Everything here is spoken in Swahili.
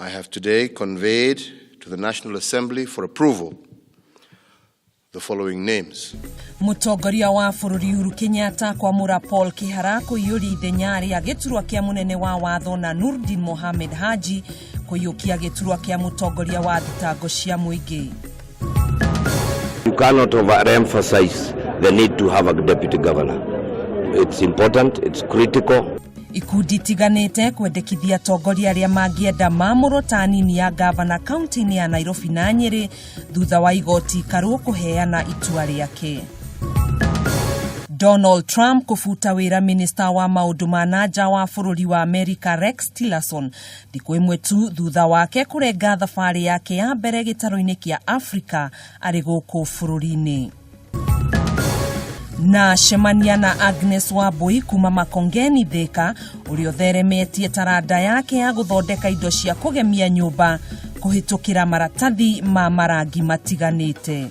I have today conveyed to the National Assembly for approval the following names. Mutongoria wa bururi Uhuru Kenyatta kwamura Paul Kihara kũiyũria ithenya rĩa gĩturwa kĩa munene wa watho na Nurdin Mohamed Haji kũiyũkia gĩturwa kĩa mutongoria wa thitango cia mũingĩ. You cannot overemphasize the need to have a deputy governor. It's important, it's critical. Ikundi tiganĩte kwendekithia atongoria arĩa mangĩenda mamũro ta nini ya gavana kaunti-inĩ ya Nairobi na Nyeri thutha wa igoti karũ kũheana itua rĩake. Donald Trump kũfuta wĩra minister wa maũndũ ma nanja wa bũrũri wa America Rex Tillerson thikũ ĩmwe tu thutha wake kũrenga thabarĩ yake ya mbere gĩtarũ-inĩ kĩa Africa arĩ gũkũ bũrũri-inĩ. Na Shemania na Agnes Wambui kuma Makongeni Thika ũrĩa ũtheremetie taranda yake ya gũthondeka indo cia kũgemia nyũmba kũhĩtũkĩra maratathi ma marangi matiganĩte.